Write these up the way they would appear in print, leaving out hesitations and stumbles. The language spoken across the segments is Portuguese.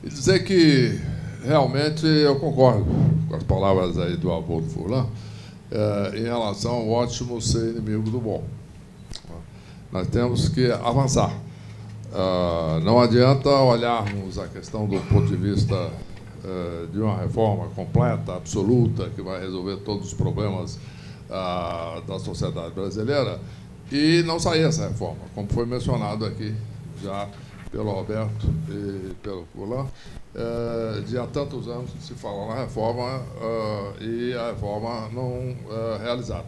E dizer que realmente eu concordo com as palavras aí do avô do Furlan em relação ao ótimo ser inimigo do bom. Nós temos que avançar. Não adianta olharmos a questão do ponto de vista de uma reforma completa, absoluta, que vai resolver todos os problemas da sociedade brasileira e não sair essa reforma, como foi mencionado aqui já pelo Roberto e pelo Furlan, de há tantos anos que se fala na reforma e a reforma não realizada.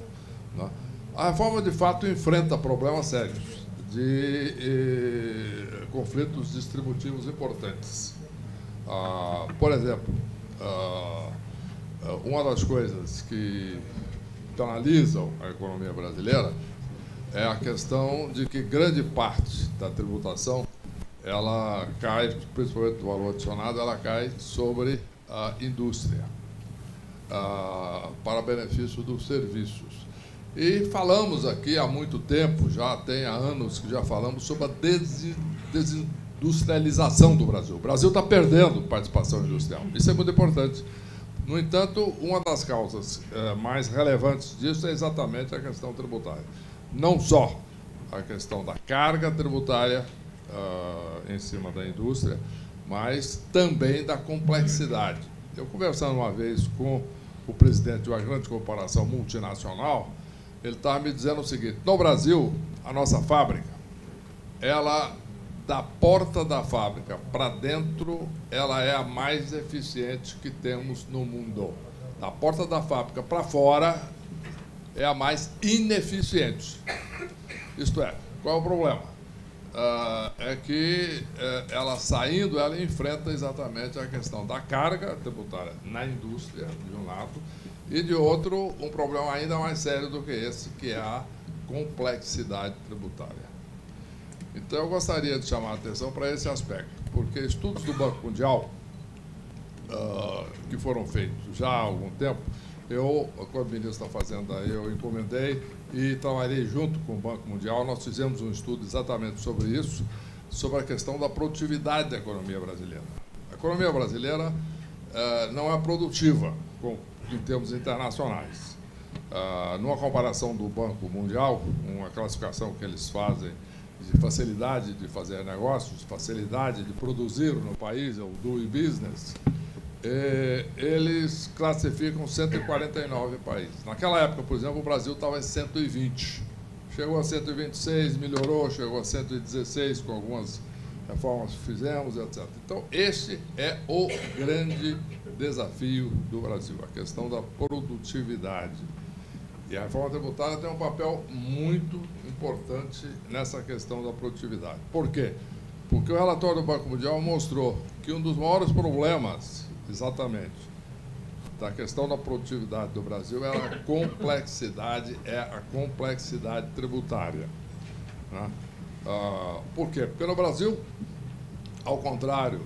Né? A reforma, de fato, enfrenta problemas sérios de conflitos distributivos importantes. Por exemplo, uma das coisas que penalizam a economia brasileira é a questão de que grande parte da tributação ela cai, principalmente do valor adicionado, ela cai sobre a indústria, para benefício dos serviços. E falamos aqui há muito tempo, já tem há anos que já falamos sobre a desindustrialização do Brasil. O Brasil está perdendo participação industrial. Isso é muito importante. No entanto, uma das causas mais relevantes disso é exatamente a questão tributária. Não só a questão da carga tributária em cima da indústria, mas também da complexidade. Eu, conversando uma vez com o presidente de uma grande corporação multinacional, ele estava me dizendo o seguinte: no Brasil, a nossa fábrica, ela, da porta da fábrica para dentro, ela é a mais eficiente que temos no mundo. Da porta da fábrica para fora, é a mais ineficiente. Isto é, qual é o problema? É que ela saindo, ela enfrenta exatamente a questão da carga tributária na indústria, de um lado, e de outro, um problema ainda mais sério do que esse, que é a complexidade tributária. Então, eu gostaria de chamar a atenção para esse aspecto, porque estudos do Banco Mundial, que foram feitos já há algum tempo, eu, quando o ministro da Fazenda, eu encomendei e trabalhei junto com o Banco Mundial. Nós fizemos um estudo exatamente sobre isso, sobre a questão da produtividade da economia brasileira. A economia brasileira não é produtiva em termos internacionais. Numa comparação do Banco Mundial, uma classificação que eles fazem de facilidade de fazer negócios, facilidade de produzir no país, é o doing business, eles classificam 149 países. Naquela época, por exemplo, o Brasil estava em 120. Chegou a 126, melhorou, chegou a 116 com algumas reformas que fizemos, etc. Então, este é o grande desafio do Brasil, a questão da produtividade. E a reforma tributária tem um papel muito importante nessa questão da produtividade. Por quê? Porque o relatório do Banco Mundial mostrou que um dos maiores problemas, exatamente, da questão da produtividade do Brasil é a complexidade tributária. Né? Por quê? Porque no Brasil, ao contrário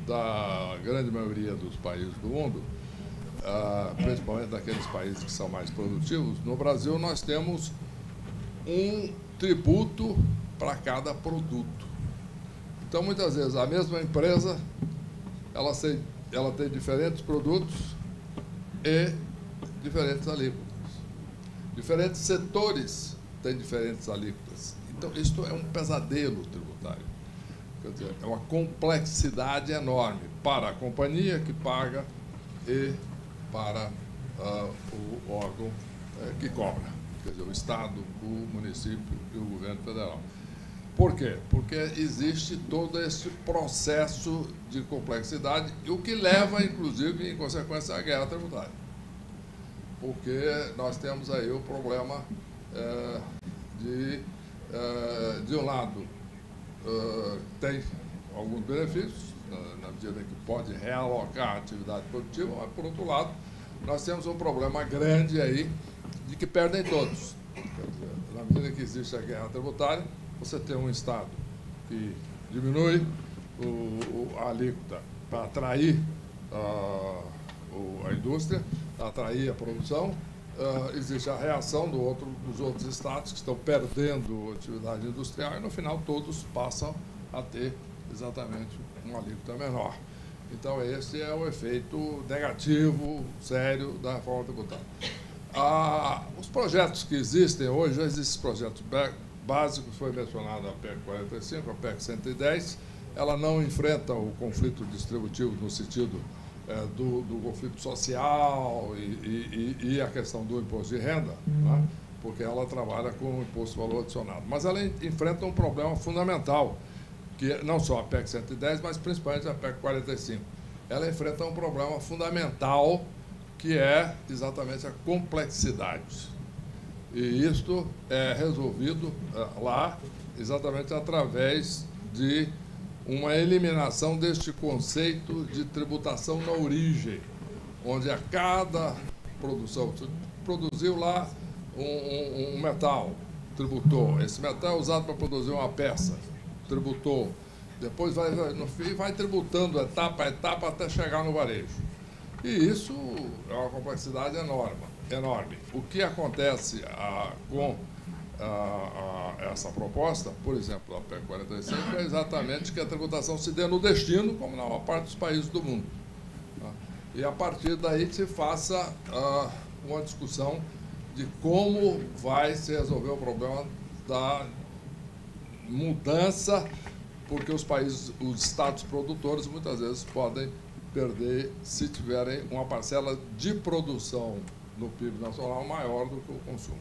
da grande maioria dos países do mundo, principalmente daqueles países que são mais produtivos, no Brasil nós temos um tributo para cada produto. Então, muitas vezes, a mesma empresa, ela tem diferentes produtos e diferentes alíquotas. Diferentes setores têm diferentes alíquotas. Então, isto é um pesadelo tributário. Quer dizer, é uma complexidade enorme para a companhia que paga e para o órgão que cobra, quer dizer, o Estado, o município e o governo federal. Por quê? Porque existe todo esse processo de complexidade, o que leva, inclusive, em consequência, à guerra tributária. Porque nós temos aí o problema de um lado, tem alguns benefícios, na medida em que pode realocar a atividade produtiva, mas, por outro lado, nós temos um problema grande aí de que perdem todos. Quer dizer, na medida em que existe a guerra tributária, você tem um Estado que diminui a alíquota para atrair a indústria, atrair a produção, existe a reação dos outros estados que estão perdendo atividade industrial e, no final, todos passam a ter exatamente uma alíquota menor. Então, esse é o efeito negativo, sério, da reforma tributária. Os projetos que existem hoje, já existem projetos básicos, foi mencionado a PEC 45, a PEC 110, ela não enfrenta o conflito distributivo no sentido do conflito social e a questão do imposto de renda, né? Porque ela trabalha com o imposto de valor adicionado. Mas ela enfrenta um problema fundamental, que não só a PEC 110, mas principalmente a PEC 45. Ela enfrenta um problema fundamental, que é exatamente a complexidade. E isto é resolvido lá exatamente através de uma eliminação deste conceito de tributação na origem, onde a cada produção, produziu lá um metal, tributou. Esse metal é usado para produzir uma peça, tributou. Depois, no fim, vai tributando etapa a etapa até chegar no varejo. E isso é uma complexidade enorme. O que acontece com essa proposta, por exemplo, a PEC 45, é exatamente que a tributação se dê no destino, como na maior parte dos países do mundo. E a partir daí que se faça uma discussão de como vai se resolver o problema da mudança, porque os estados produtores muitas vezes podem perder se tiverem uma parcela de produção no PIB nacional maior do que o consumo.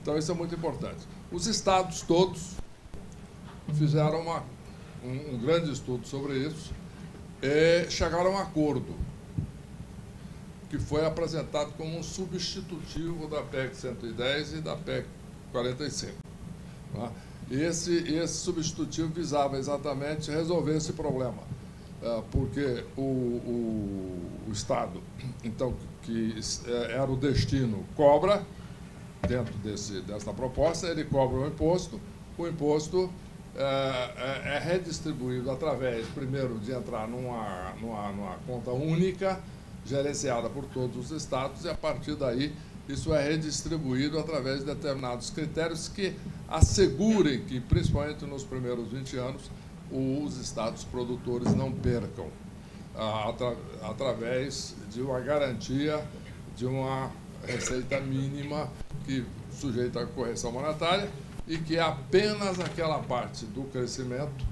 Então, isso é muito importante. Os estados todos fizeram um grande estudo sobre isso e chegaram a um acordo que foi apresentado como um substitutivo da PEC 110 e da PEC 45. Né? E esse substitutivo visava exatamente resolver esse problema, porque o Estado, então, que era o destino, cobra, dentro dessa proposta, ele cobra o imposto é redistribuído através, primeiro, de entrar numa conta única, gerenciada por todos os estados, e a partir daí isso é redistribuído através de determinados critérios que assegurem que, principalmente nos primeiros 20 anos, os estados produtores não percam, através de uma garantia de uma receita mínima que sujeita à correção monetária e que apenas aquela parte do crescimento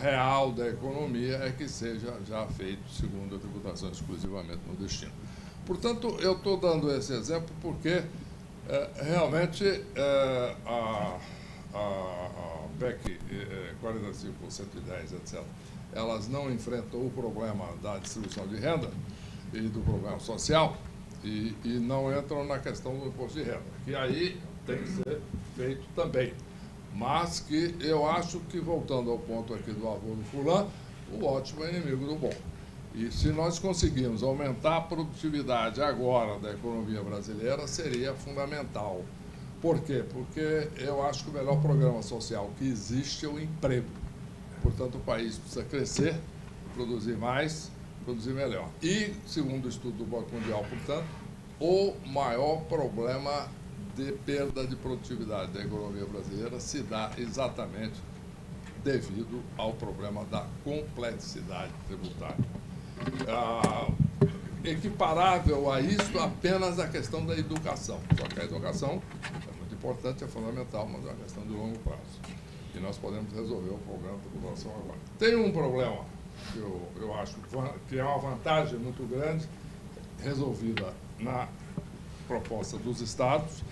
real da economia é que seja já feito segundo a tributação exclusivamente no destino. Portanto, eu estou dando esse exemplo porque realmente a PEC 45, 110, etc., elas não enfrentam o problema da distribuição de renda e do problema social e não entram na questão do imposto de renda, que aí tem que ser feito também. Mas que eu acho que, voltando ao ponto aqui do avô do fulano, o ótimo é inimigo do bom. E se nós conseguirmos aumentar a produtividade agora da economia brasileira, seria fundamental. Por quê? Porque eu acho que o melhor programa social que existe é o emprego. Portanto, o país precisa crescer, produzir mais, produzir melhor. E, segundo o estudo do Banco Mundial, portanto, o maior problema de perda de produtividade da economia brasileira se dá exatamente devido ao problema da complexidade tributária. Equiparável a isso apenas a questão da educação. Só que a educação é muito importante, é fundamental, mas é uma questão de longo prazo. E nós podemos resolver o problema da população agora. Tem um problema que eu acho que é uma vantagem muito grande, resolvida na proposta dos estados,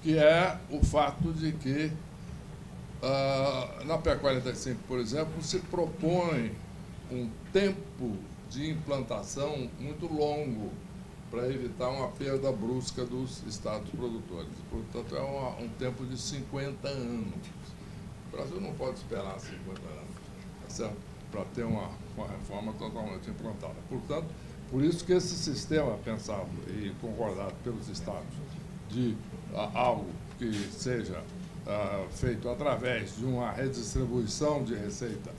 que é o fato de que, na PEC 45, por exemplo, se propõe um tempo de implantação muito longo para evitar uma perda brusca dos estados produtores. Portanto, é um tempo de 50 anos. O Brasil não pode esperar 50 anos, tá certo? Para ter uma reforma totalmente implantada. Portanto, por isso que esse sistema pensado e concordado pelos estados de algo que seja feito através de uma redistribuição de receita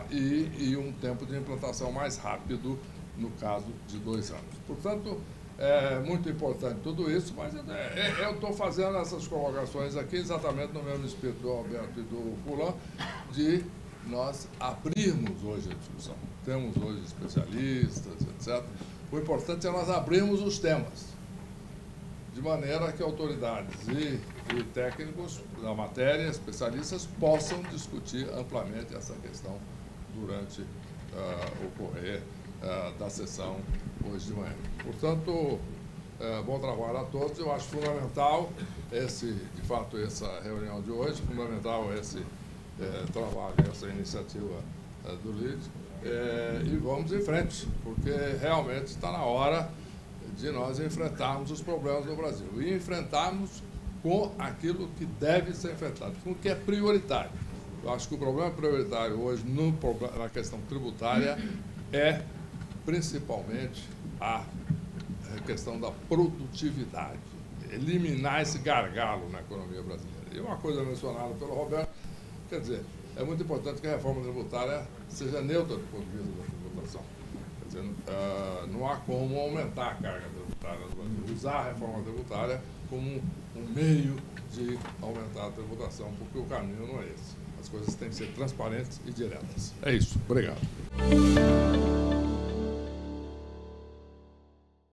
e um tempo de implantação mais rápido, no caso de 2 anos. Portanto, é muito importante tudo isso, mas eu estou fazendo essas colocações aqui exatamente no mesmo espírito do Alberto e do Fulano, de nós abrirmos hoje a discussão. Temos hoje especialistas, etc. O importante é nós abrirmos os temas, de maneira que autoridades e técnicos da matéria, especialistas, possam discutir amplamente essa questão durante o correr da sessão hoje de manhã. Portanto, bom trabalho a todos. Eu acho fundamental de fato, essa reunião de hoje, fundamental esse trabalho, essa iniciativa do LID, e vamos em frente, porque realmente está na hora de nós enfrentarmos os problemas do Brasil e enfrentarmos com aquilo que deve ser enfrentado, com o que é prioritário. Eu acho que o problema prioritário hoje na questão tributária é principalmente a questão da produtividade, eliminar esse gargalo na economia brasileira. E uma coisa mencionada pelo Roberto, quer dizer, é muito importante que a reforma tributária seja neutra do ponto de vista da tributação. Quer dizer, não há como aumentar a carga tributária no Brasil, usar a reforma tributária como um meio de aumentar a tributação, porque o caminho não é esse. As coisas têm que ser transparentes e diretas. É isso. Obrigado.